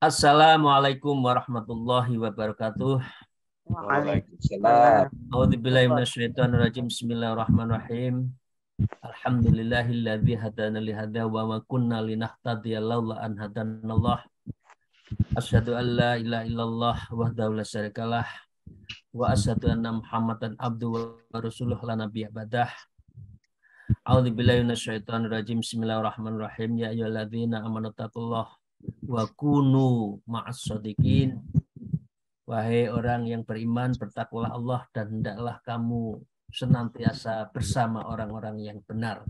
Assalamualaikum warahmatullahi wabarakatuh. Waalaikumsalam. A'udzubillahi minasyaitonirrajim. Bismillahirrahmanirrahim. Alhamdulillahilladzi hadana li hadza wa ma kunna linahtadiya laula an hadanallah. Asyhadu an la ilaha illallah wahdahu la syarikalah wa asyhadu anna Muhammadan abduhu wa rasuluhu la nabiyya ba'dah. A'udzubillahi minasyaitonirrajim. Bismillahirrahmanirrahim. Ya ayyuhalladzina amanu taqullaha wa kunu ma'as shodiqin. Wahai orang yang beriman, bertakwalah Allah dan hendaklah kamu senantiasa bersama orang-orang yang benar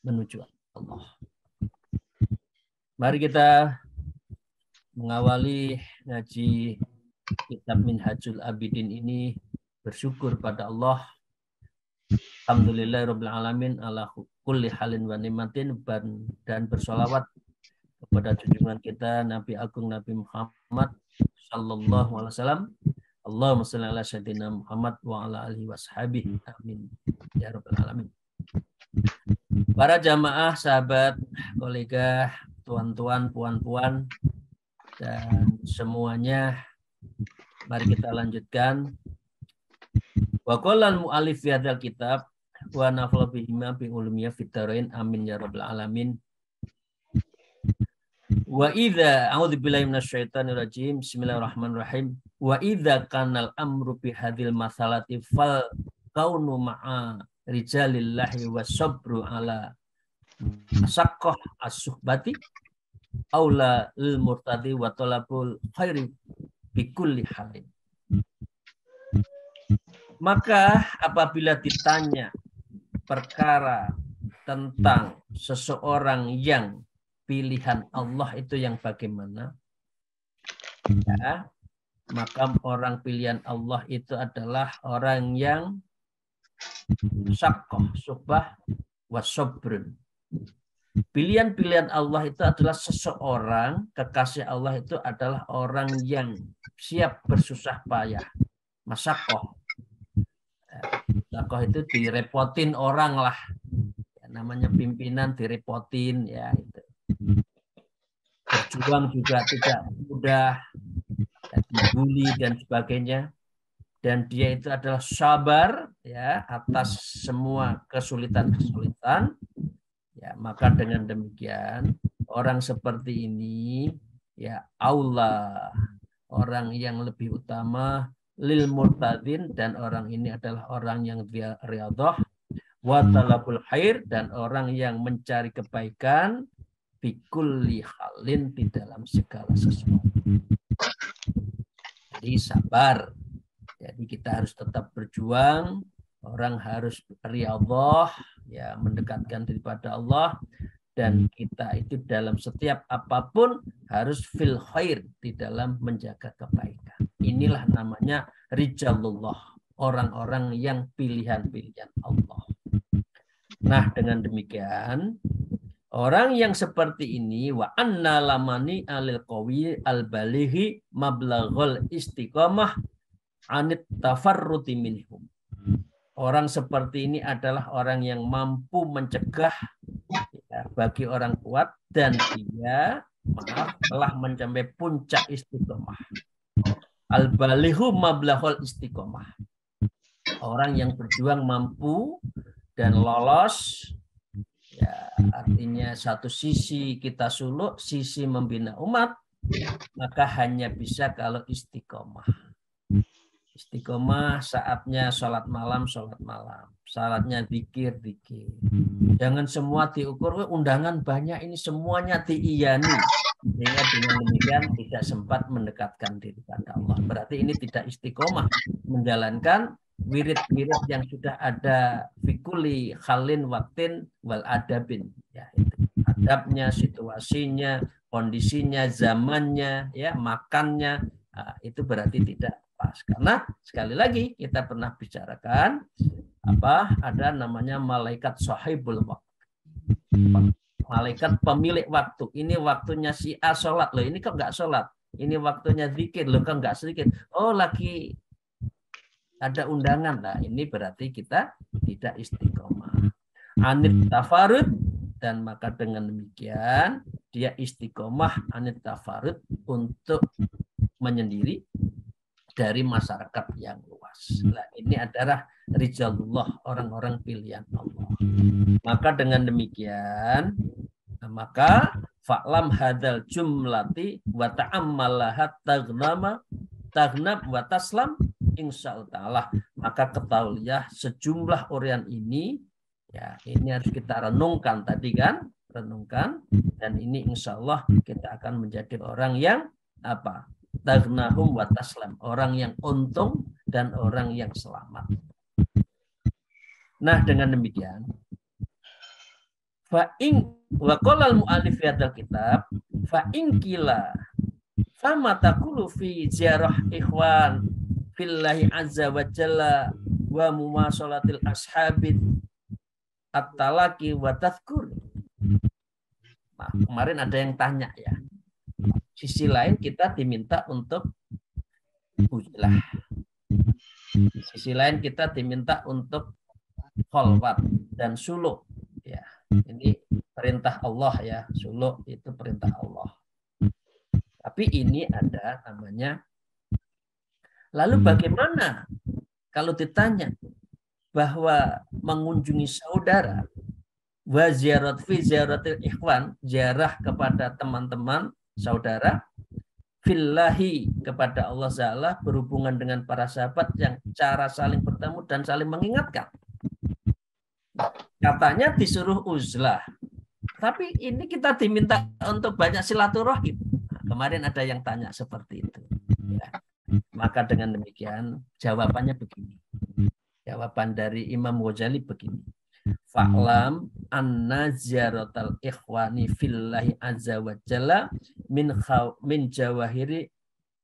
menuju Allah. Mari kita mengawali ngaji kitab Minhajul Abidin ini bersyukur pada Allah. Alhamdulillahirabbil alamin ala kulli halin wa ni'matin, dan bersolawat kepada junjungan kita Nabi Agung Nabi Muhammad sallallahu alaihi wasallam. Allahumma shalli ala sayyidina Muhammad wa ala alihi washabihi. Amin ya rabbal alamin. Para jamaah, sahabat, kolega, tuan-tuan, puan-puan, dan semuanya, mari kita lanjutkan. Wa qala al-mu'allif fi hadzal kitab wa nafala bihima bi ulumiyya fid dharain. Amin ya rabbal alamin. Wa idza a'udzubillahi minasyaitonirrajim. Bismillahirrahmanirrahim. Wa idza kanal amru bi hadzal masalati fal kaunu ma'a rijalillahi wasabru ala masaqqah as-suhbati aula lil murtadi wa talabul khairi bi kulli halin. Maka apabila ditanya perkara tentang seseorang yang pilihan Allah itu yang bagaimana, ya, maka orang pilihan Allah itu adalah orang yang saqqah, subah, wasobrun. Pilihan-pilihan Allah itu adalah seseorang, kekasih Allah itu adalah orang yang siap bersusah payah. Masaqqah. Masaqqah itu direpotin orang lah. Ya, namanya pimpinan direpotin, ya itu. Berjuang juga tidak mudah, dibully dan sebagainya, dan dia itu adalah sabar, ya, atas semua kesulitan-kesulitan, ya. Maka dengan demikian orang seperti ini, ya, aula, orang yang lebih utama, lil murtadin, dan orang ini adalah orang yang dia riyadhah, wa talabul khair, dan orang yang mencari kebaikan, bikulli halin, di dalam segala sesuatu. Jadi sabar. Jadi kita harus tetap berjuang. Orang harus riyadhah, ya, mendekatkan diri pada Allah, dan kita itu dalam setiap apapun harus fil khair, di dalam menjaga kebaikan. Inilah namanya rijalullah, orang-orang yang pilihan-pilihan Allah. Nah, dengan demikian orang yang seperti ini, wa anna lamani alil qawi al balighi mablaghul istiqamah anit tafarruti minhum. Orang seperti ini adalah orang yang mampu mencegah, ya, bagi orang kuat, dan dia telah mencapai puncak istiqamah. Al balighu mablaghul istiqamah. Orang yang berjuang mampu dan lolos. Ya, artinya satu sisi kita suluk, sisi membina umat, maka hanya bisa kalau istiqomah. Istiqomah saatnya sholat malam, salatnya zikir. Jangan semua diukur, undangan banyak ini semuanya diiyani. Sehingga dengan demikian tidak sempat mendekatkan diri pada Allah. Berarti ini tidak istiqomah menjalankan wirid-wirid yang sudah ada fikuli khalin waktin wal adabin, ya, itu adabnya, situasinya, kondisinya, zamannya, ya, makannya, itu berarti tidak pas. Karena sekali lagi kita pernah bicarakan ada namanya malaikat sahibul waktu. Malaikat pemilik waktu. Ini waktunya si A sholat loh. Ini kok nggak sholat? Ini waktunya zikir loh, kok nggak sedikit? Oh, lagi ada undangan lah. Ini berarti kita tidak istiqomah. Anit tafarud, dan maka dengan demikian dia istiqomah anit tafarud untuk menyendiri dari masyarakat yang luas. Nah, ini adalah rijalullah, orang-orang pilihan Allah. Maka dengan demikian, maka fa'lam hadal jumlati wa ta'ammalahat taghnab wa taslam insyaallah ta'ala. Maka ketahuilah sejumlah uraian ini, ya ini harus kita renungkan tadi kan, dan ini insyaallah kita akan menjadi orang yang taghnahum wa taslam, orang yang untung dan orang yang selamat. Nah, dengan demikian fa'in wa qala al-mu'allif hadal kitab fa'in kila fama taqulu fi ziarah ikhwan fillahi azza wa jalla wa mumasalatil ashabid at-talaqi wa tadhkur. Nah, kemarin ada yang tanya ya. Sisi lain kita diminta untuk uzlah. Sisi lain kita diminta untuk kholwat dan suluk. Ya, ini perintah Allah ya. Suluk itu perintah Allah. Tapi ini ada namanya. Lalu bagaimana kalau ditanya bahwa mengunjungi saudara, wa ziarat fi ziaratil ikhwan, ziarah kepada teman-teman saudara, fillahi kepada Allah Ta'ala, berhubungan dengan para sahabat yang cara saling bertemu dan saling mengingatkan. Katanya disuruh uzlah. Tapi ini kita diminta untuk banyak silaturahim. Nah, kemarin ada yang tanya seperti itu. Ya. Maka dengan demikian jawabannya begini. Jawaban dari Imam Ghazali begini. Fa'lam anna ziyaratal ikhwani fillahi azza wa jalla min jawahiri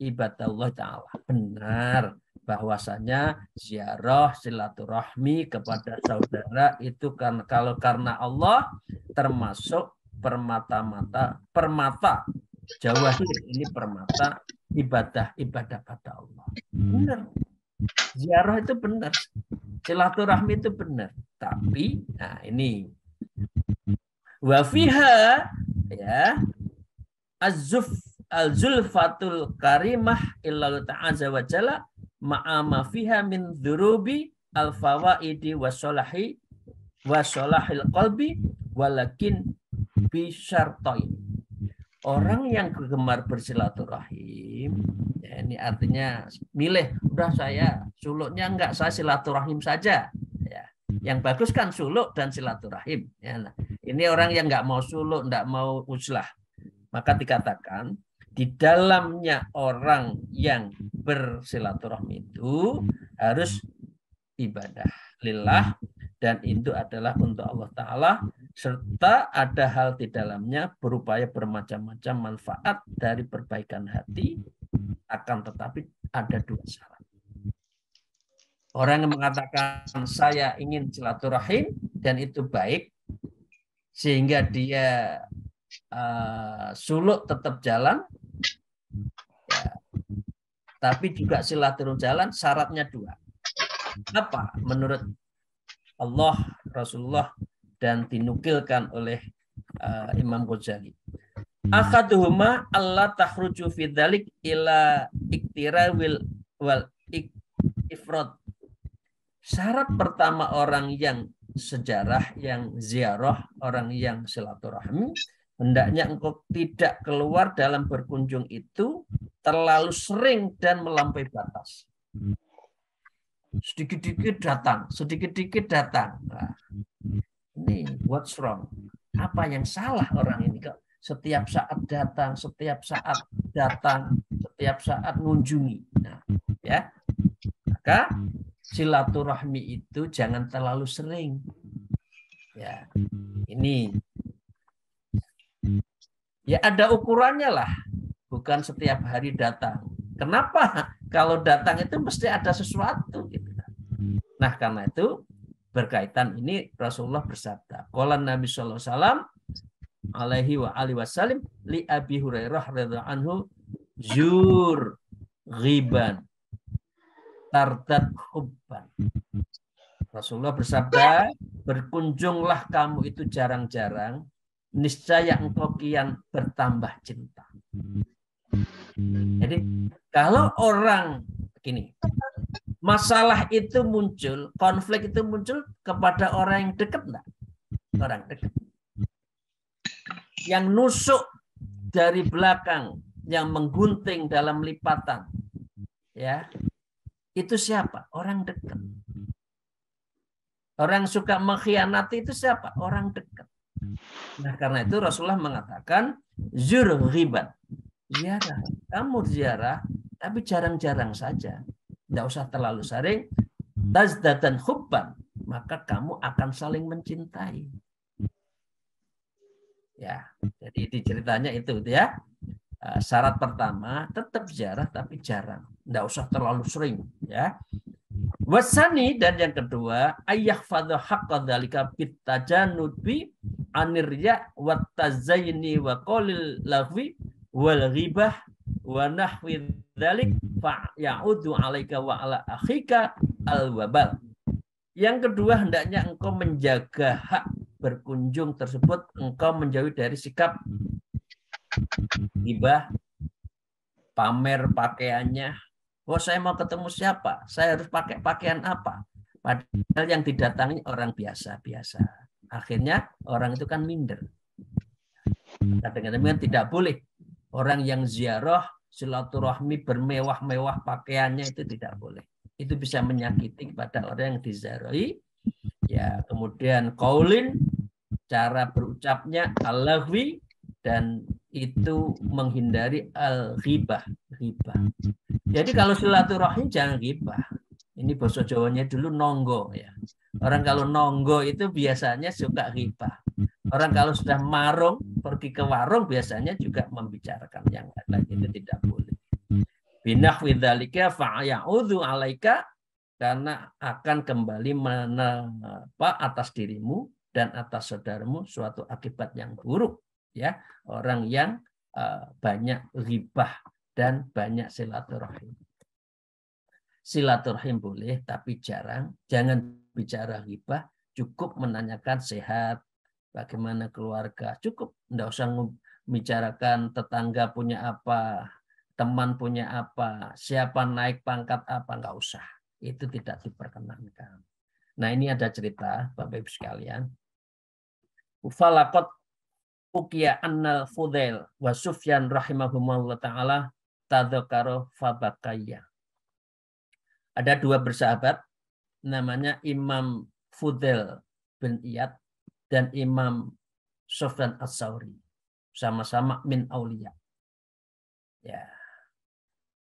ibadallah ta'ala. Benar bahwasanya ziarah silaturahmi kepada saudara itu karena Allah termasuk permata jawahir, ini permata ibadah pada Allah. Benar. Ziarah itu benar. Silaturahmi itu benar. Tapi nah ini wa fiha ya al-zulfatul karimah illallah ta'ala wa jalla ma'ama fiha min dhurubi al-fawaidi wa salahil qalbi walakin bisyartain. Orang yang gemar bersilaturahim, ya ini artinya milih, udah saya suluknya enggak, saya silaturahim saja. Ya. Yang bagus kan suluk dan silaturahim. Ya, nah. Ini orang yang enggak mau suluk, enggak mau uzlah. Maka dikatakan di dalamnya orang yang bersilaturahmi itu harus ibadah lillah, dan itu adalah untuk Allah Ta'ala, serta ada hal di dalamnya berupaya bermacam-macam manfaat dari perbaikan hati, akan tetapi ada dua syarat. Orang yang mengatakan saya ingin silaturahim dan itu baik, sehingga dia suluk tetap jalan, ya, tapi juga silaturahim jalan, syaratnya dua. Apa menurut Allah, Rasulullah, dan dinukilkan oleh Imam Ghazali? Akaduhuma Allah tahruju fi dzalik ila iktira wal ifrad. Syarat pertama orang yang sejarah, yang ziarah, orang yang silaturahmi, hendaknya engkau tidak keluar dalam berkunjung itu terlalu sering dan melampaui batas. Sedikit-sedikit datang. Nah, ini what's wrong? Apa yang salah orang ini kok setiap saat datang, setiap saat mengunjungi. Nah, ya. Maka silaturahmi itu jangan terlalu sering. Ya. Ini ya ada ukurannya lah. Bukan setiap hari datang. Kenapa? Kalau datang itu mesti ada sesuatu. Gitu. Nah, karena itu berkaitan ini Rasulullah bersabda. Qala Nabi sallallahu alaihi wasallam alaihi wa alihi wasallam li Abi Hurairah radhiyallahu anhu zur ghiban tardat hubban. Rasulullah bersabda, berkunjunglah kamu itu jarang-jarang, niscaya engkau kian bertambah cinta. Jadi kalau orang gini, masalah itu muncul, konflik itu muncul kepada orang yang dekat enggak? Orang dekat. Yang nusuk dari belakang, yang menggunting dalam lipatan, ya, itu siapa? Orang dekat. Orang suka mengkhianati itu siapa? Orang dekat. Nah, karena itu Rasulullah mengatakan zur ghiban. Ziarah. Kamu ziarah, tapi jarang-jarang saja. Tidak usah terlalu sering. Tazdatan hubban. Maka kamu akan saling mencintai. Ya, jadi di ceritanya itu ya. Syarat pertama tetap ziarah tapi jarang. Tidak usah terlalu sering. Ya. Wasani dan yang kedua ayah fadha haqqa dzalika bitajanubi anirya wa tazayyuni wa qalil lahwi wal ghibah wa nahwi dzalik fa ya'udu 'alaika wa 'ala akhika al wabal. Yang kedua hendaknya engkau menjaga hak berkunjung tersebut, engkau menjauhi dari sikap ghibah, pamer pakaiannya. Oh, saya mau ketemu siapa? Saya harus pakai pakaian apa? Padahal yang didatangi orang biasa-biasa. Akhirnya orang itu kan minder. Kadang-kadang tidak boleh. Orang yang ziarah, silaturahmi bermewah-mewah pakaiannya itu tidak boleh. Itu bisa menyakiti kepada orang yang diziarahi. Ya, kemudian qaulin, cara berucapnya al-laghwi, dan itu menghindari al-ghibah. Jadi kalau silaturahim jangan ghibah. Ini bahasa Jawanya dulu nonggo ya. Orang kalau nonggo itu biasanya suka ghibah. Orang kalau sudah marung pergi ke warung biasanya juga membicarakan yang lain, itu tidak boleh. Binahwi dzalika fa'ya'udzu 'alaika, karena akan kembali menimpa atas dirimu dan atas saudaramu suatu akibat yang buruk ya. Orang yang banyak ghibah dan banyak silaturahim. Silaturahim boleh, tapi jarang. Jangan bicara ghibah, cukup menanyakan sehat, bagaimana keluarga. Cukup, tidak usah membicarakan tetangga punya apa, teman punya apa, siapa naik pangkat apa, nggak usah. Itu tidak diperkenankan. Nah, ini ada cerita, Bapak Ibu sekalian. Falaqat ukiya annal Fudail wa Sufyan rahimahumullah ta'ala tadzakara fabakaya. Ada dua bersahabat, namanya Imam Fudail bin Iyad dan Imam Sufyan As-Sauri. Sama-sama min auliya. Ya.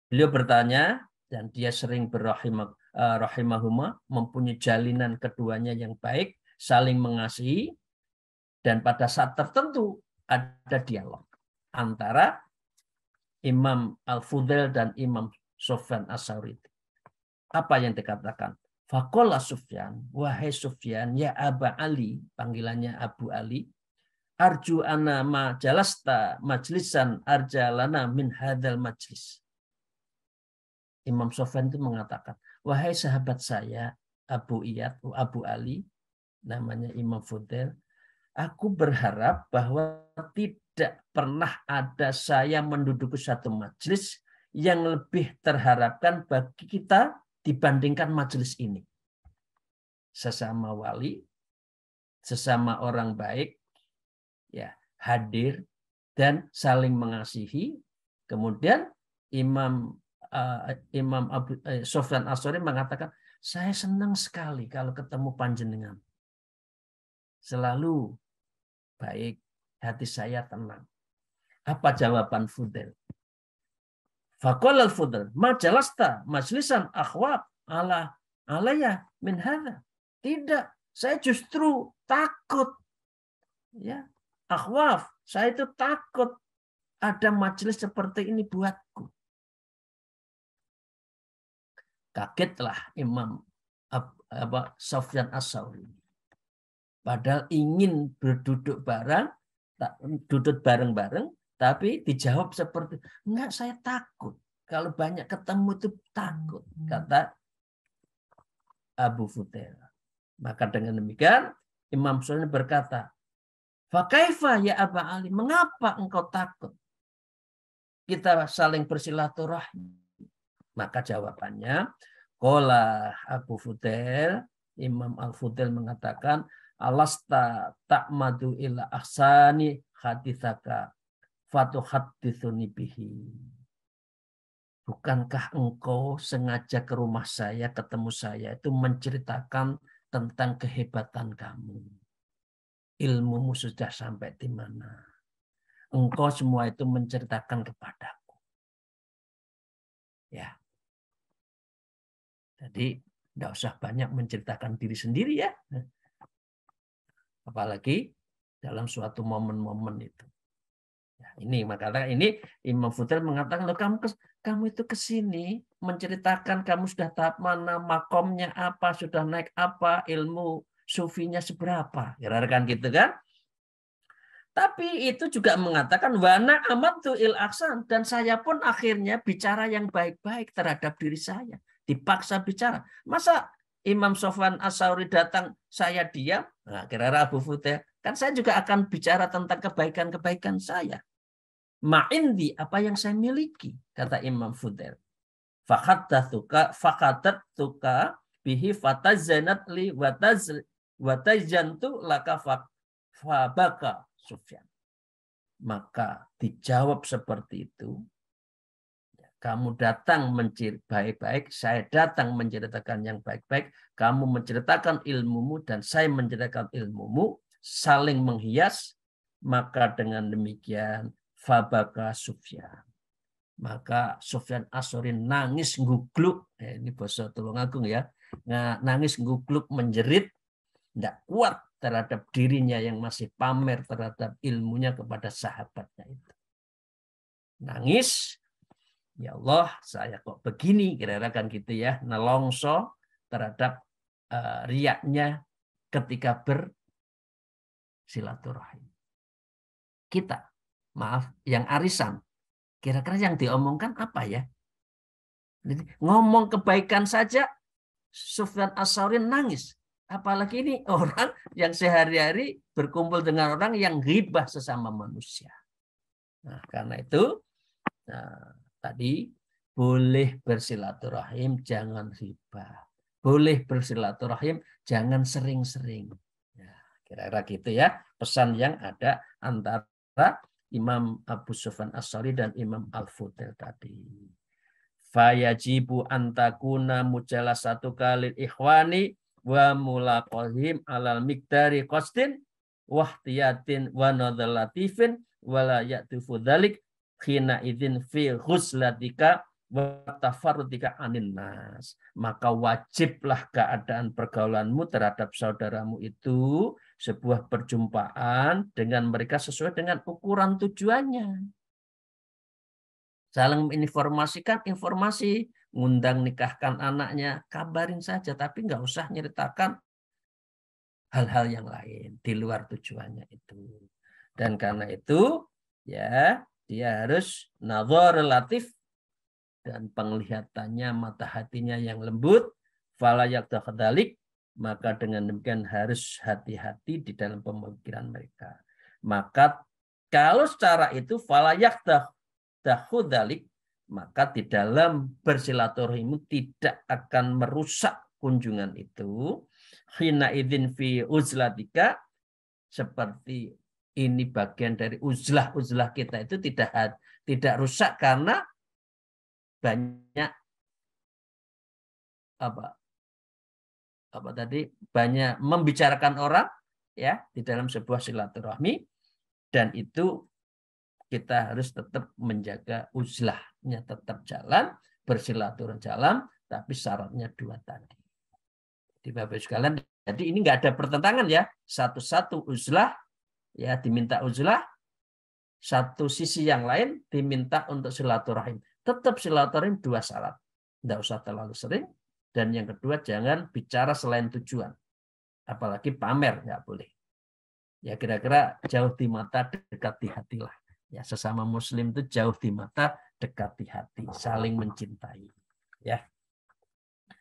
Beliau bertanya, dan dia sering rahimahumah, mempunyai jalinan keduanya yang baik, saling mengasihi, dan pada saat tertentu ada dialog antara Imam Al-Fudail dan Imam Sufyan As-Sauri. Apa yang dikatakan? Faqala Sufyan, wahai Sufyan, ya Aba Ali, panggilannya Abu Ali, arju ana ma jalasta majlisan arjalana min hadal majlis. Imam Sufyan itu mengatakan, wahai sahabat saya, Abu Iyad, Abu Ali, namanya Imam Fudail, aku berharap bahwa tidak pernah ada saya menduduki satu majelis yang lebih terharapkan bagi kita dibandingkan majelis ini. Sesama wali, sesama orang baik, ya hadir dan saling mengasihi. Kemudian Imam Sufyan As-Sauri mengatakan, saya senang sekali kalau ketemu panjenengan. Selalu baik, hati saya tenang. Apa jawaban Fudail? Faqala al-Fudail, ma jalasta majlisan akhwab ala alaya min hadza. Tidak, saya justru takut. Ya, akhwaf, saya itu takut ada majelis seperti ini buatku. Kagetlah Imam Sufyan Ats-Tsauri. Padahal ingin berduduk duduk bareng-bareng, tapi dijawab seperti, enggak, saya takut. Kalau banyak ketemu itu takut, kata Abu Fudail. Maka dengan demikian Imam Sufyan berkata, "Fakaifa ya Aba Ali, mengapa engkau takut? Kita saling bersilaturahmi." Maka jawabannya, qala Abu Fudail, Imam Al-Fudail mengatakan, "Alasta ta'madu ila ahsani haditsaka fatuhadditsuni bihi." Bukankah engkau sengaja ke rumah saya, ketemu saya, itu menceritakan tentang kehebatan kamu. Ilmumu sudah sampai di mana. Engkau semua itu menceritakan kepadaku. Ya. Jadi tidak usah banyak menceritakan diri sendiri ya. Apalagi dalam suatu momen-momen itu. Ya, ini makanya ini Imam Fudail mengatakan, loh kamu itu kesini menceritakan kamu sudah tahap mana, makomnya apa, sudah naik apa, ilmu sufinya seberapa, kira-kira gitu kan? Tapi itu juga mengatakan wana amatu il aksan, dan saya pun akhirnya bicara yang baik-baik terhadap diri saya, dipaksa bicara. Masa Imam Sufyan Ats-Tsauri datang saya diam? Nah, kira-kira Abu Fudail, kan saya juga akan bicara tentang kebaikan-kebaikan saya. Ma'indi, apa yang saya miliki, kata Imam Fudail. Fakhadattuka bihi fatazanat li watajantu laka fabaka Sufyan. Maka dijawab seperti itu. Kamu datang baik-baik, saya datang menceritakan yang baik-baik, kamu menceritakan ilmumu dan saya menceritakan ilmumu, saling menghias, maka dengan demikian fabaka Sufyan. Maka Sufyan Ats-Tsauri nangis ngugluk, ini bahasa Tulungagung ya, nangis ngugluk menjerit, tidak kuat terhadap dirinya yang masih pamer terhadap ilmunya kepada sahabatnya itu. Nangis, ya Allah, saya kok begini, kira-kira kan gitu ya, nelongso terhadap riaknya ketika bersilaturahim. Kita, maaf, yang arisan, kira-kira yang diomongkan apa ya? Jadi, ngomong kebaikan saja, Sufyan Ats-Tsauri nangis. Apalagi ini orang yang sehari-hari berkumpul dengan orang yang ghibah sesama manusia. Nah, karena itu, tadi boleh bersilaturahim, jangan ghibah. Boleh bersilaturahim, jangan sering-sering. Ya, kira-kira gitu ya, pesan yang ada antara Imam Abu Sufyan Ats-Tsauri dan Imam Al-Fudail tadi. Fayajibu antakuna mujalasatu kalil ikhwani wa mulaqahim alal miqdari qastin wahtiyatin wa nadhalatifin wala ya'tufu dhalik khina idzin fi ghuslatika wa tafarrudika anin nas. Maka wajiblah keadaan pergaulanmu terhadap saudaramu itu sebuah perjumpaan dengan mereka sesuai dengan ukuran tujuannya. Saling menginformasikan informasi, ngundang nikahkan anaknya, kabarin saja, tapi nggak usah nyeritakan hal-hal yang lain di luar tujuannya itu. Dan karena itu, ya dia harus nazar relatif dan penglihatannya, mata hatinya yang lembut, falayak takdalik, maka dengan demikian harus hati-hati di dalam pemikiran mereka. Maka kalau secara itu falayak dahudalik, maka di dalam bersilaturahim tidak akan merusak kunjungan itu. Hina idzin fi uzlatika, seperti ini bagian dari uzlah kita itu tidak rusak karena banyak banyak membicarakan orang ya di dalam sebuah silaturahmi, dan itu kita harus tetap menjaga uzlahnya tetap jalan, bersilaturahmi jalan, tapi syaratnya dua tadi. Di Bapak sekalian, jadi ini nggak ada pertentangan ya. Satu-satu uzlah ya diminta uzlah, satu sisi yang lain diminta untuk silaturahim. Tetap silaturahim dua syarat. Nggak usah terlalu sering, Dan yang kedua, jangan bicara selain tujuan. Apalagi pamer, nggak boleh. Ya kira-kira jauh di mata, dekat di hati lah. Ya sesama muslim itu jauh di mata, dekat di hati, saling mencintai. Ya.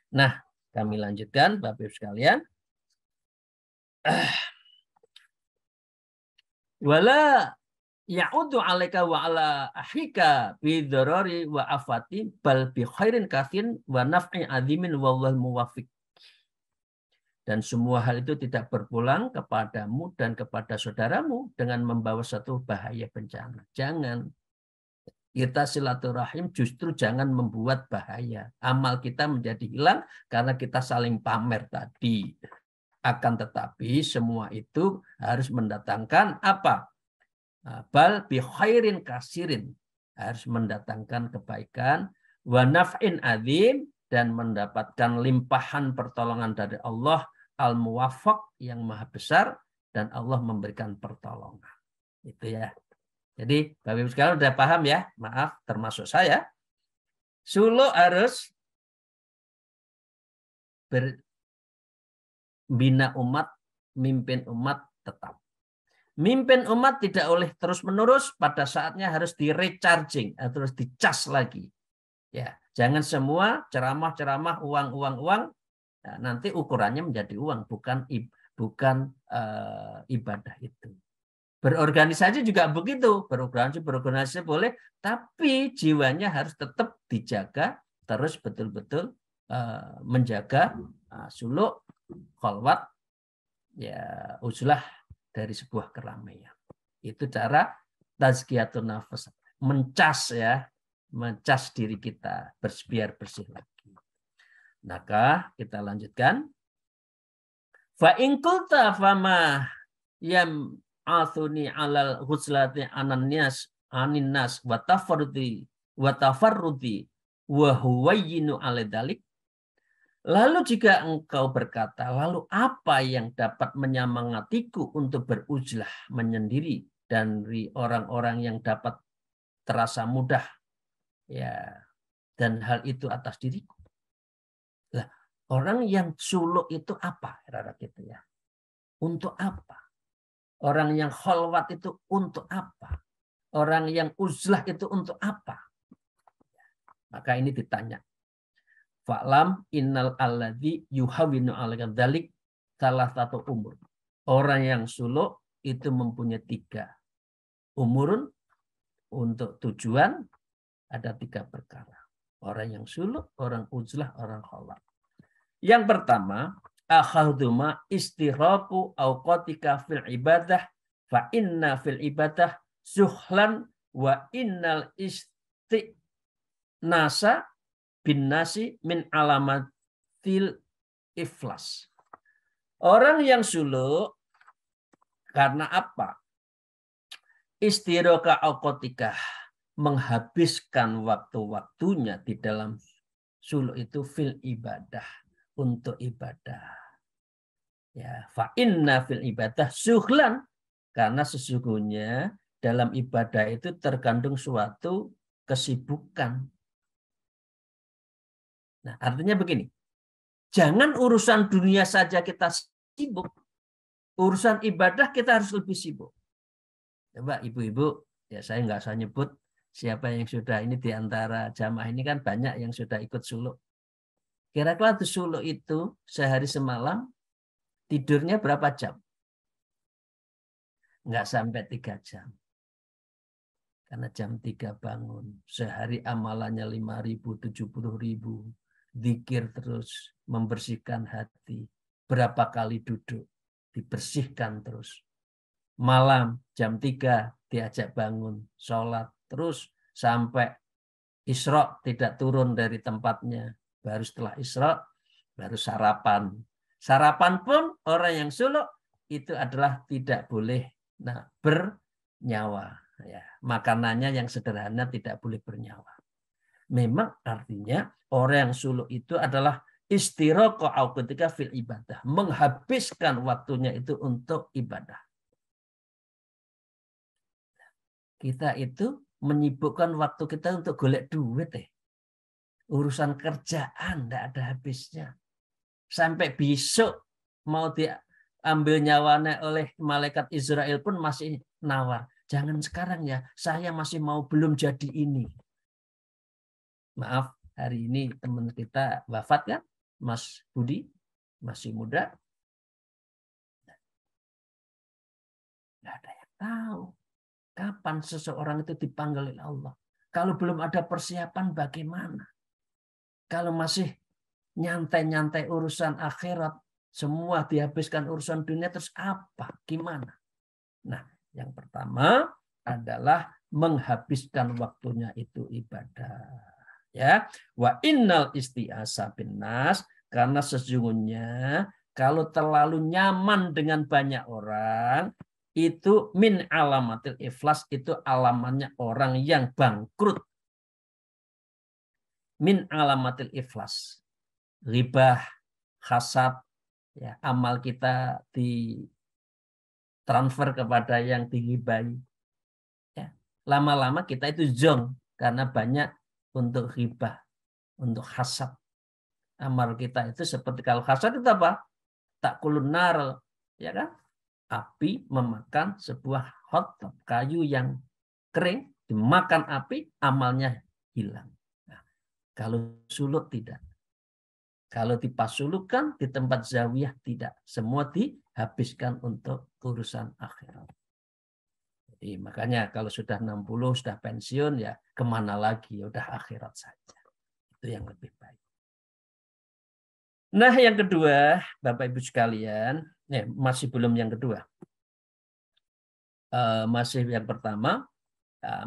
Nah, kami lanjutkan Bapak Ibu sekalian. Wala ya'udu alaika wa ala ahika bidharari wa afati bal bi khairin kafirin wa naf'i azimin wallahul muwaffiq. Dan semua hal itu tidak berpulang kepadamu dan kepada saudaramu dengan membawa satu bahaya bencana. Jangan. Kita silaturahim justru jangan membuat bahaya. Amal kita menjadi hilang karena kita saling pamer tadi. Akan tetapi semua itu harus mendatangkan apa? Bal bi khairin kasirin. Harus mendatangkan kebaikan. Wa naf'in azim. Dan mendapatkan limpahan pertolongan dari Allah al-muwaffaq yang maha besar. Dan Allah memberikan pertolongan. Itu ya. Jadi Bapak Ibu sekalian sudah paham ya? Maaf termasuk saya. Suluk harus berbina umat, mimpin umat tetap. Mimpin umat tidak oleh terus-menerus, pada saatnya harus di-recharging, harus dicas lagi. Ya, jangan semua ceramah-ceramah uang. Nah, nanti ukurannya menjadi uang, bukan ibadah itu. Berorganisasi juga begitu, berorganisasi boleh, tapi jiwanya harus tetap dijaga, terus betul-betul menjaga suluk, kholwat, ya uzlah dari sebuah keramaian. Itu cara tazkiyatun nafas, mencas ya, mencas diri kita biar bersih lagi. Maka kita lanjutkan. Fa in qulta fama yam athuni alal ghuzlati ananias aninnas wa tafarrudi wa huwayyinu aladalik. Lalu jika engkau berkata, lalu apa yang dapat menyemangatiku untuk beruzlah menyendiri dari orang-orang yang dapat terasa mudah ya, dan hal itu atas diriku. Lah, orang yang suluk itu apa? Gitu ya. Untuk apa? Orang yang kholwat itu untuk apa? Orang yang uzlah itu untuk apa? Maka ini ditanya. Fa'lam innal alladzi yuhawinu alaika dzalik salah satu umur. Orang yang suluk itu mempunyai 3. Umurun untuk tujuan ada 3 perkara. Orang yang suluk, orang uzlah, orang kholwat. Yang pertama, akhaduma istiraku awqatika fil ibadah fa inna fil ibadah zuhlan wa innal istinasa bin nasi min alamatil iflas. Orang yang suluk karena apa? Istiraka awqatika, menghabiskan waktu-waktunya di dalam suluk itu fil ibadah, untuk ibadah. Ya, fa inna fil ibadah suhlan, karena sesungguhnya dalam ibadah itu terkandung suatu kesibukan. Nah, artinya begini. Jangan urusan dunia saja kita sibuk. Urusan ibadah kita harus lebih sibuk. Coba ibu-ibu, ya saya nggak usah nyebut siapa yang sudah ini di antara jamaah ini kan banyak yang sudah ikut suluk. Kira-kira suluk itu sehari semalam tidurnya berapa jam? Nggak sampai 3 jam. Karena jam 3 bangun. Sehari amalannya 5.000, 70.000. Zikir terus, membersihkan hati. Berapa kali duduk, dibersihkan terus. Malam jam 3 diajak bangun, sholat. Terus sampai Isra tidak turun dari tempatnya. Baru setelah Isra, baru sarapan. Sarapan pun orang yang suluk itu adalah tidak boleh bernyawa. Ya, makanannya yang sederhana tidak boleh bernyawa. Memang artinya orang yang suluk itu adalah istiraqah ketika fil ibadah. Menghabiskan waktunya itu untuk ibadah. Kita itu menyibukkan waktu kita untuk golek duit. Urusan kerjaan tidak ada habisnya. Sampai besok mau diambil nyawanya oleh malaikat Israel pun masih nawar. Jangan sekarang ya, saya masih belum jadi ini. Maaf, hari ini teman kita wafat kan, Mas Budi, masih muda. Nggak ada yang tahu kapan seseorang itu dipanggil oleh Allah. Kalau belum ada persiapan bagaimana? Kalau masih nyantai-nyantai urusan akhirat, semua dihabiskan urusan dunia, terus apa? Gimana? Nah, yang pertama adalah menghabiskan waktunya itu ibadah. Ya, wa innal isti'asa bin nas, karena sesungguhnya kalau terlalu nyaman dengan banyak orang, itu min alamatil iflas, itu alamannya orang yang bangkrut. Min alamatil iflas, ribah, hasad, ya, amal kita ditransfer kepada yang digibahi. Ya, lama-lama kita itu zong karena banyak untuk ribah, untuk hasad. Amal kita itu seperti, kalau hasad itu apa? Tak kulunar, ya kan? Api memakan sebuah hot kayu yang kering, dimakan api, amalnya hilang. Nah, kalau suluk tidak. Kalau dipasulukan di tempat zawiyah tidak. Semua dihabiskan untuk urusan akhirat. Jadi makanya kalau sudah 60, sudah pensiun, ya kemana lagi? Ya udah akhirat saja. Itu yang lebih baik. Nah, yang kedua, Bapak Ibu sekalian, masih belum yang kedua. Masih yang pertama.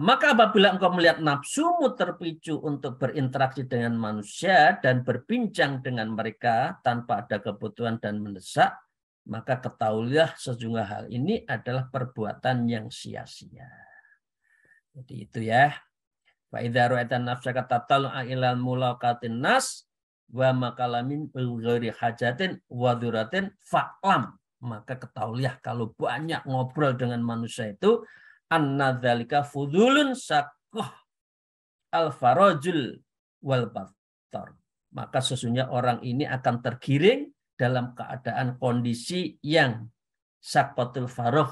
Maka apabila engkau melihat nafsumu terpicu untuk berinteraksi dengan manusia dan berbincang dengan mereka tanpa ada kebutuhan dan mendesak, maka ketahuilah sejumlah hal ini adalah perbuatan yang sia-sia. Jadi itu ya. Fa idza ra'aita nafsaka tatallu'a ilal mulaqatin nas wa makalamin ghairi hajatin wa dzuratin fa'lam. Maka ketahuilah kalau banyak ngobrol dengan manusia itu anna dzalika fudulun saqqah al-farajul wal battar. Maka sesungguhnya orang ini akan tergiring dalam keadaan kondisi yang saqqatul faroh,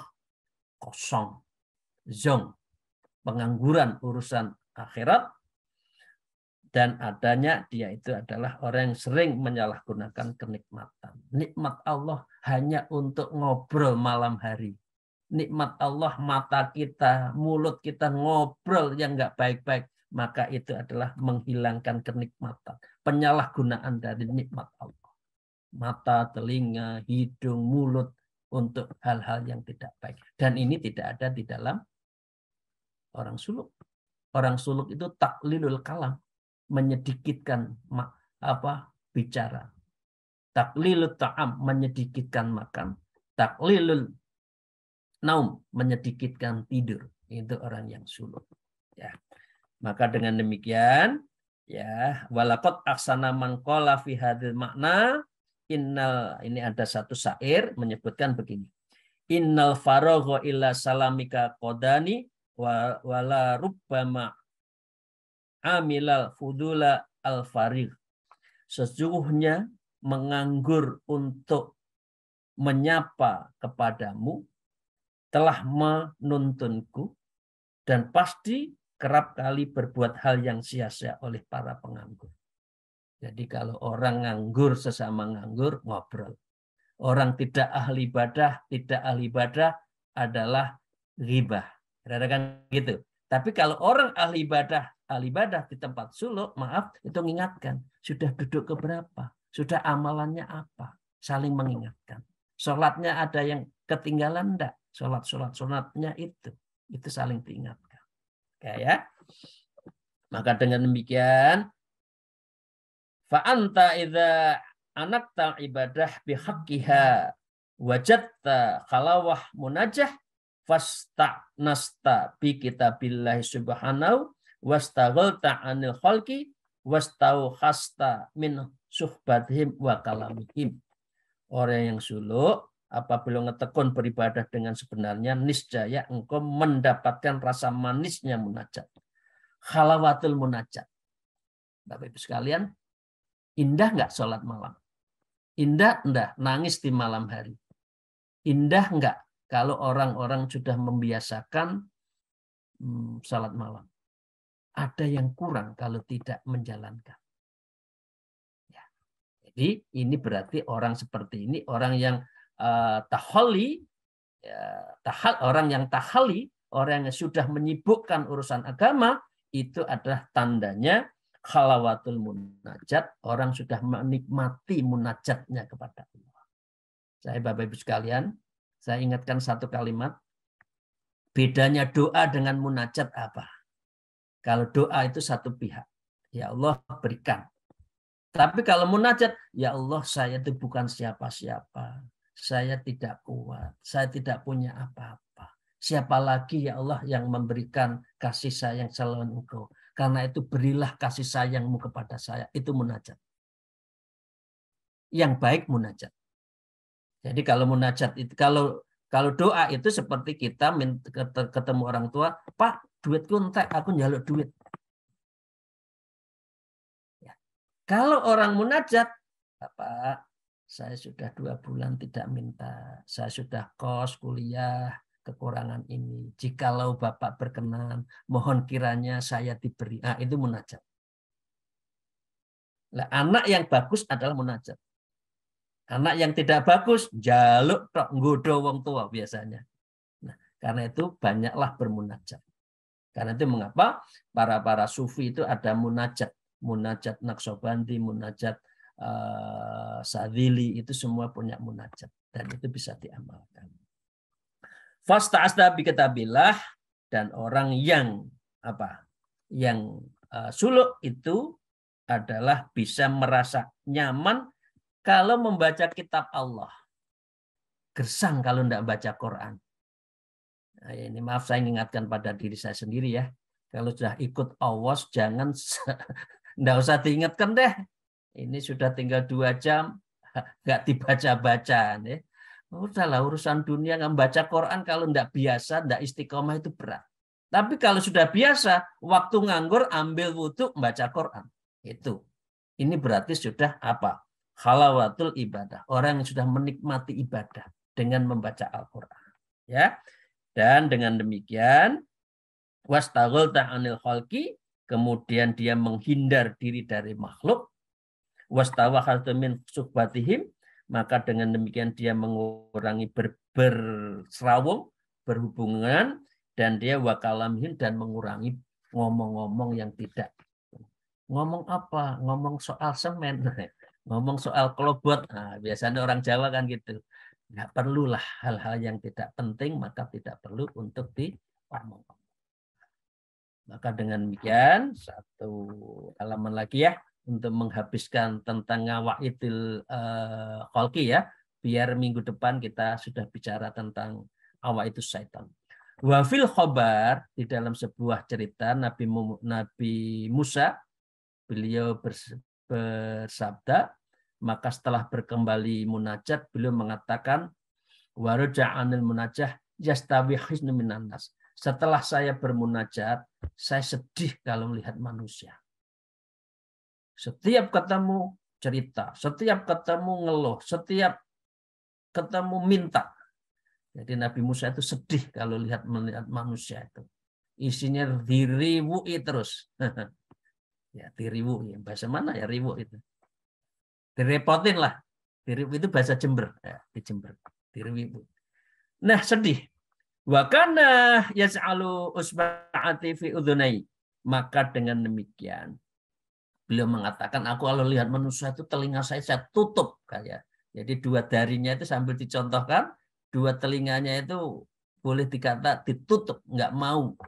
kosong, zong, pengangguran urusan akhirat, dan adanya dia itu adalah orang yang sering menyalahgunakan kenikmatan. Nikmat Allah hanya untuk ngobrol malam hari. Nikmat Allah mata kita, mulut kita ngobrol yang nggak baik-baik, maka itu adalah menghilangkan kenikmatan, penyalahgunaan dari nikmat Allah. Mata, telinga, hidung, mulut untuk hal-hal yang tidak baik. Dan ini tidak ada di dalam orang suluk. Orang suluk itu taklilul kalam, menyedikitkan bicara. Taklilul ta'am, menyedikitkan makan. Taklilul naum, menyedikitkan tidur. Itu orang yang suluk. Ya. Maka dengan demikian, ya, walaqad aksana man qala fi hadzal makna, ini ada satu syair menyebutkan begini. Innal faragha illa salamika qadani wala rubbama amilal fudula al farig. Sesungguhnya menganggur untuk menyapa kepadamu telah menuntunku, dan pasti kerap kali berbuat hal yang sia-sia oleh para penganggur. Jadi kalau orang nganggur sesama nganggur, ngobrol. Orang tidak ahli ibadah adalah ghibah. Kira-kira gitu. Tapi kalau orang ahli ibadah di tempat suluk, maaf, itu mengingatkan. Sudah duduk keberapa? Sudah amalannya apa? Saling mengingatkan. Sholatnya ada yang ketinggalan enggak? Sholatnya itu saling diingatkan. Ya. Maka dengan demikian, fa'anta idza anakta ibadah bihaqqiha wajadta khalawah munajah fasta'nasta bi kitabillahi subhanahu wastaghalta 'anil khalqi wastaukhasta min suhbatihim wa kalamihim. Orang yang suluk apabila ngetekun beribadah dengan sebenarnya, niscaya engkau mendapatkan rasa manisnya munajat. Khalawatul munajat. Bapak Ibu sekalian, indah nggak sholat malam? Indah enggak nangis di malam hari? Indah enggak kalau orang-orang sudah membiasakan sholat malam? Ada yang kurang kalau tidak menjalankan. Ya. Jadi ini berarti orang seperti ini, orang yang tahali, ya, orang yang tahali, orang yang sudah menyibukkan urusan agama, itu adalah tandanya khalawatul munajat, orang sudah menikmati munajatnya kepada Allah. Saya Bapak Ibu sekalian, saya ingatkan satu kalimat, bedanya doa dengan munajat apa? Kalau doa itu satu pihak, ya Allah berikan. Tapi kalau munajat, ya Allah saya itu bukan siapa-siapa. Saya tidak kuat, saya tidak punya apa-apa. Siapa lagi ya Allah yang memberikan kasih sayang selain Engkau. Karena itu berilah kasih sayangmu kepada saya. Itu munajat. Yang baik munajat. Jadi kalau munajat itu, kalau doa itu seperti kita ketemu orang tua, Pak, duitku entek, aku njaluk duit. Ya. Kalau orang munajat, Bapak, saya sudah 2 bulan tidak minta, saya sudah kos, kuliah, kekurangan ini. Jikalau Bapak berkenan, mohon kiranya saya diberi. Nah, itu munajat. Nah, anak yang bagus adalah munajat. Anak yang tidak bagus, jaluk tok nggodo wong tua biasanya. Nah, karena itu banyaklah bermunajat. Karena itu mengapa para sufi itu ada munajat. Munajat Naqsyabandi, munajat Sadzili, itu semua punya munajat. Dan itu bisa diamalkan. Fasta'asda bi kitabillah, dan orang yang suluk itu adalah bisa merasa nyaman kalau membaca kitab Allah. Gersang kalau tidak baca Quran. Nah, ini maaf saya ingatkan pada diri saya sendiri ya. Kalau sudah ikut awas jangan tidak usah diingatkan deh. Ini sudah tinggal 2 jam nggak dibaca-baca. Ya. Udahlah urusan dunia nggak baca Quran kalau tidak biasa, tidak istiqomah itu berat. Tapi kalau sudah biasa, waktu nganggur ambil wudhu membaca Quran. Itu. Ini berarti sudah apa? Khalawatul ibadah. Orang yang sudah menikmati ibadah dengan membaca Al-Quran. Ya. Dan dengan demikian, wastaghol ta'anil khalqi, kemudian dia menghindar diri dari makhluk, wastawakhaltu min suhbatihim, maka dengan demikian dia mengurangi berserawung, berhubungan, dan dia wakalamhin, dan mengurangi ngomong-ngomong yang tidak. Ngomong apa? Ngomong soal semen, ngomong soal kelobot. Nah, biasanya orang Jawa kan gitu. Nggak perlulah hal-hal yang tidak penting, maka tidak perlu untuk diomong. Maka dengan demikian, satu halaman lagi ya, untuk menghabiskan tentang ngawaidil khalqi ya, biar minggu depan kita sudah bicara tentang awaidus syaitan. Wafil khobar, di dalam sebuah cerita Nabi Musa, beliau bersabda, maka setelah berkembali munajat, beliau mengatakan, waruja'anil munajah yastawi hisnu minan nas. Setelah saya bermunajat, saya sedih kalau melihat manusia. Setiap ketemu cerita, setiap ketemu ngeluh, setiap ketemu minta. Jadi Nabi Musa itu sedih kalau melihat manusia itu. Isinya diriwui terus. Ya, diriwu, ya. Bahasa mana ya riwu itu? Direpotin lah. Diriwu itu bahasa Jember, ya, di Jember. Diriwu. Nah, sedih. Wa kana yas'alu usba'ati fi udhunai. Maka dengan demikian beliau mengatakan, aku kalau lihat manusia itu telinga saya tutup kayak. Jadi 2 darinya itu sambil dicontohkan, 2 telinganya itu boleh dikata ditutup, nggak mau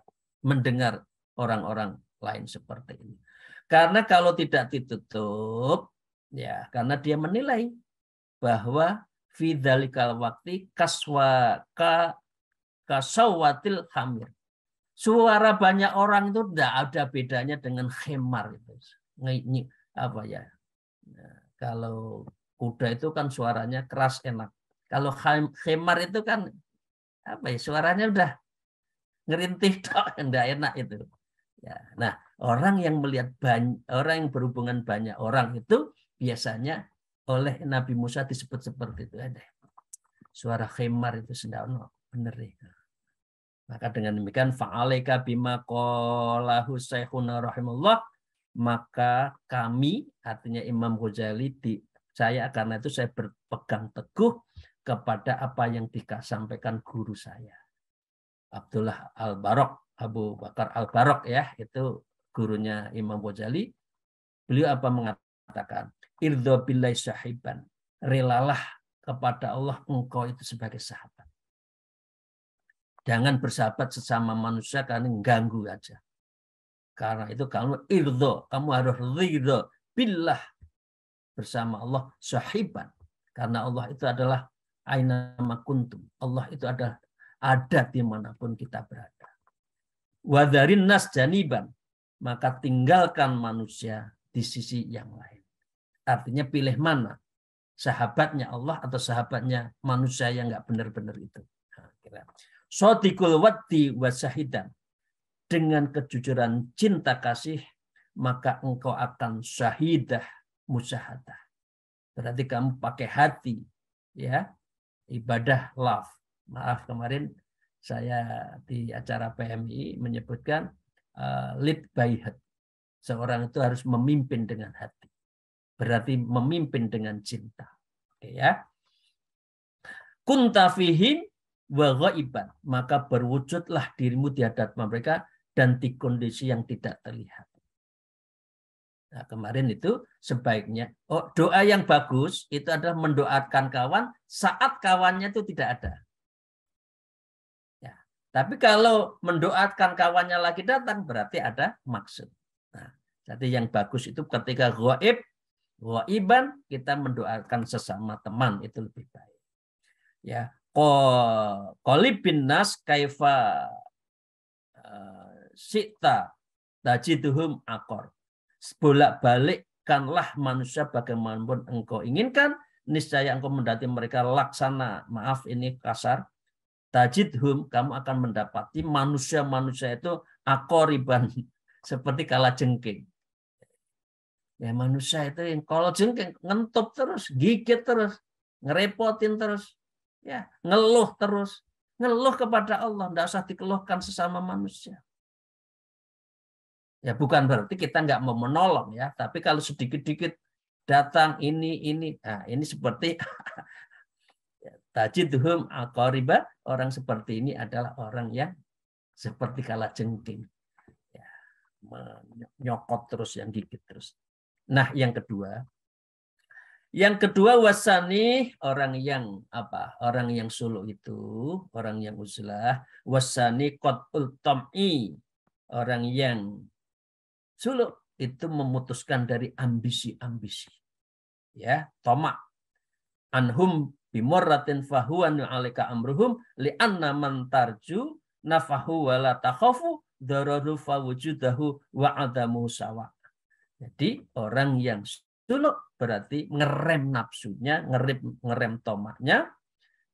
mendengar orang-orang lain seperti ini. Karena kalau tidak ditutup, ya karena dia menilai bahwa fidzalikal waqti kasawatil hamir. Suara banyak orang itu tidak ada bedanya dengan khemar itu. Apa ya? Nah, kalau kuda itu kan suaranya keras enak. Kalau khemar itu kan apa ya? Suaranya udah ngerintih tok, enggak enak itu. Ya. Nah, Orang yang melihat orang yang berhubungan banyak orang itu biasanya oleh Nabi Musa disebut seperti itu. Ada suara khimar itu sendawan bener nih. Maka dengan demikian fa'alaika bima qalahu syekhuna rahimahullah, maka kami artinya Imam Ghazali saya karena itu saya berpegang teguh kepada apa yang disampaikan guru saya Abdullah Al-Barok, Abu Bakar Al-Barok ya, itu gurunya Imam Ghazali. Beliau apa mengatakan? Irdha billahi sahiban. Relalah kepada Allah engkau itu sebagai sahabat. Jangan bersahabat sesama manusia karena ganggu aja. Karena itu kamu irdha, kamu harus ridha billah bersama Allah sahiban. Karena Allah itu adalah aina ma kuntum. Allah itu ada dimanapun kita berada. Wadarin nas janiban, maka tinggalkan manusia di sisi yang lain. Artinya pilih mana? Sahabatnya Allah atau sahabatnya manusia yang nggak benar-benar itu. Sodikul waddi wasahidan. Dengan kejujuran cinta kasih, maka engkau akan syahidah musyahadah. Berarti kamu pakai hati, ya, ibadah love. Maaf kemarin saya di acara PMI menyebutkan lead by heart. Seorang itu harus memimpin dengan hati. Berarti memimpin dengan cinta. Oke, ya. Kunta fihim wa ghaiban, maka berwujudlah dirimu di hadapan mereka dan di kondisi yang tidak terlihat. Nah, kemarin itu sebaiknya doa yang bagus itu adalah mendoakan kawan saat kawannya itu tidak ada. Ya. Tapi kalau mendoakan kawannya lagi datang berarti ada maksud. Nah, jadi yang bagus itu ketika ghaiban kita mendoakan sesama teman itu lebih baik. Ya, qalibin nas kaifa sita tajiduhum akor. Bolak-balikkanlah manusia bagaimanapun engkau inginkan, niscaya engkau mendapati mereka laksana. Maaf ini kasar. Tajidhum, kamu akan mendapati manusia-manusia itu akoriban seperti kalajengking. Ya manusia itu yang kalau jengking ngentup terus, gigit terus, ngerepotin terus, ya ngeluh terus, ngeluh kepada Allah, tidak usah dikeluhkan sesama manusia. Ya bukan berarti kita nggak mau menolong ya, tapi kalau sedikit-sedikit datang ini, nah ini seperti tajidhum aqariba, orang seperti ini adalah orang yang seperti kalajengking, ya, menyokot terus, yang gigit terus. Nah yang kedua wasani, orang yang apa? Orang yang suluk itu, orang yang uzlah, wasani qat'ul tam'i, orang yang suluk itu memutuskan dari ambisi-ambisi. Ya, tamak. Anhum bimorratin fahuwa nu'alika amruhum li'anna man tarju nafahu wa la takhafu dararu fawujudahu wa adamu sawa. Jadi orang yang suluk berarti ngerem nafsunya, ngerem tomaknya,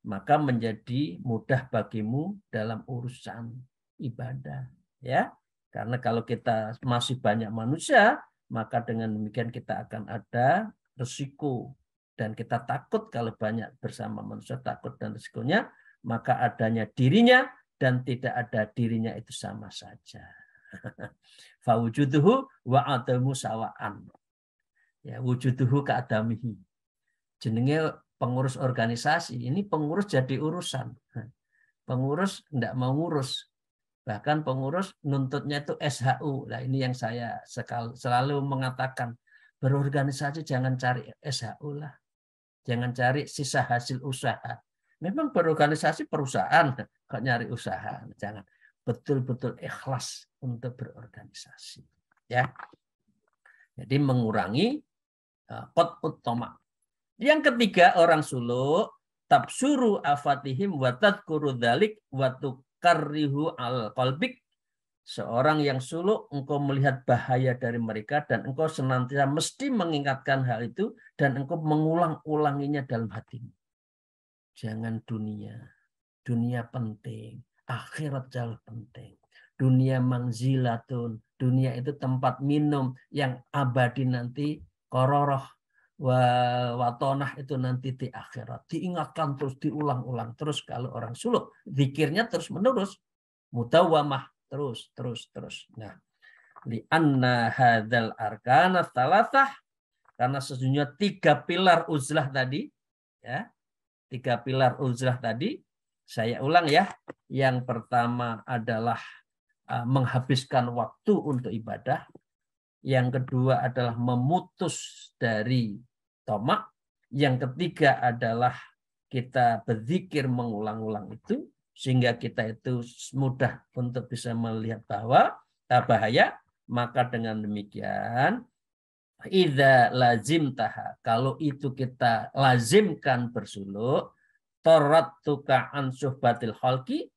maka menjadi mudah bagimu dalam urusan ibadah. Ya, karena kalau kita masih banyak manusia, maka dengan demikian kita akan ada resiko. Dan kita takut kalau banyak bersama manusia, takut dan resikonya, maka adanya dirinya dan tidak ada dirinya itu sama saja. Fawujuduhu wa adamu sawaan. Ya, wujuduhu keadamihi. Jenenge pengurus organisasi, ini pengurus jadi urusan. Pengurus tidak mau ngurus. Bahkan pengurus nuntutnya itu SHU. Nah, ini yang saya selalu mengatakan, berorganisasi jangan cari SHU lah. Jangan cari sisa hasil usaha. Memang berorganisasi perusahaan, kok nyari usaha. Jangan. Betul-betul ikhlas untuk berorganisasi. Ya. Jadi mengurangi qat'ut tamak. Yang ketiga, orang suluk tabsuru afatihim wa tadhkuru dzalik wa tukarrihu al qalbik. Seorang yang suluk, engkau melihat bahaya dari mereka dan engkau senantiasa mesti mengingatkan hal itu dan engkau mengulang-ulanginya dalam hatimu. Jangan dunia. Dunia penting, akhirat jauh penting. dunia mangzilatun, dunia itu tempat minum yang abadi nanti, kororoh watonah itu nanti di akhirat. Diingatkan terus, diulang-ulang terus. Kalau orang suluk, zikirnya terus menerus, mutawamah terus. Nah, li'anna hadzal arkana tsalatsah, karena sesungguhnya 3 pilar uzlah tadi, ya, 3 pilar uzlah tadi, saya ulang ya. Yang pertama adalah menghabiskan waktu untuk ibadah. Yang kedua adalah memutus dari tomak. Yang ketiga adalah kita berzikir mengulang-ulang itu, sehingga kita itu mudah untuk bisa melihat bahwa bahaya. Maka dengan demikian, idza lazimtaha, kalau itu kita lazimkan bersuluk, tarattuka an suhbatil khalqi,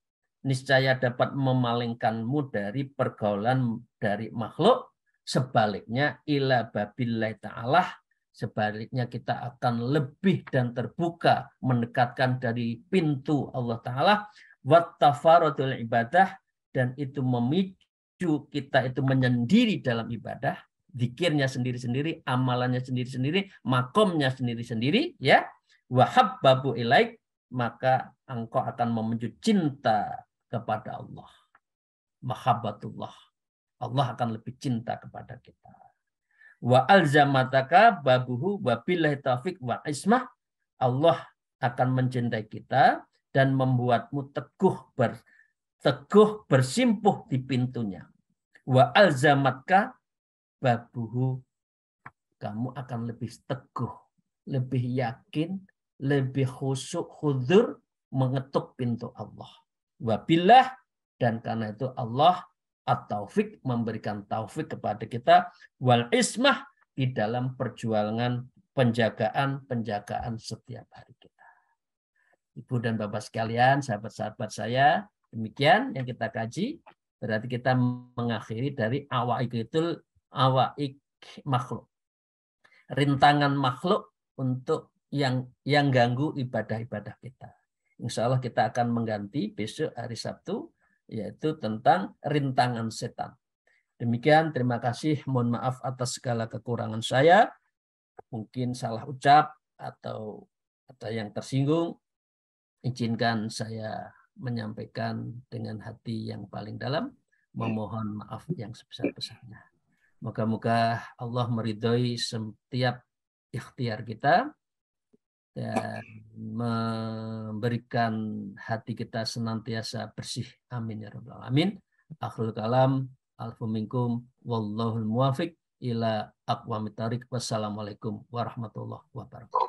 niscaya dapat memalingkanmu dari pergaulan dari makhluk. Sebaliknya ila babillahi ta'ala, sebaliknya kita akan lebih dan terbuka mendekatkan dari pintu Allah Ta'ala. Wattafaradul ibadah, dan itu memicu kita itu menyendiri dalam ibadah, zikirnya sendiri-sendiri, amalannya sendiri-sendiri, makomnya sendiri-sendiri, ya. Wahabbabu ilaik, maka engkau akan memuju cinta kepada Allah. Mahabbatullah. Allah akan lebih cinta kepada kita. Wa alzamataka babuhu wa billahi taufiq wa ismah. Allah akan mencintai kita dan membuatmu teguh bersimpuh di pintunya. Wa alzamatka babuhu, kamu akan lebih teguh, lebih yakin, lebih khusyuk, khudur mengetuk pintu Allah. Wabillah, dan karena itu Allah at-taufik, memberikan taufik kepada kita, wal ismah, di dalam perjuangan penjagaan setiap hari kita. Ibu dan Bapak sekalian, sahabat-sahabat saya, demikian yang kita kaji. Berarti kita mengakhiri dari awaik makhluk, rintangan makhluk untuk yang ganggu ibadah-ibadah kita. Insya Allah kita akan mengganti besok hari Sabtu, yaitu tentang rintangan setan. Demikian, terima kasih. Mohon maaf atas segala kekurangan saya. Mungkin salah ucap atau yang tersinggung. Izinkan saya menyampaikan dengan hati yang paling dalam. Memohon maaf yang sebesar-besarnya. Moga-moga Allah meridhoi setiap ikhtiar kita dan memberikan hati kita senantiasa bersih. Amin ya rabbal alamin. Akhirul kalam, alfu minkum, wallahul muwafiq ila aqwamit thariq. Wassalamualaikum warahmatullahi wabarakatuh.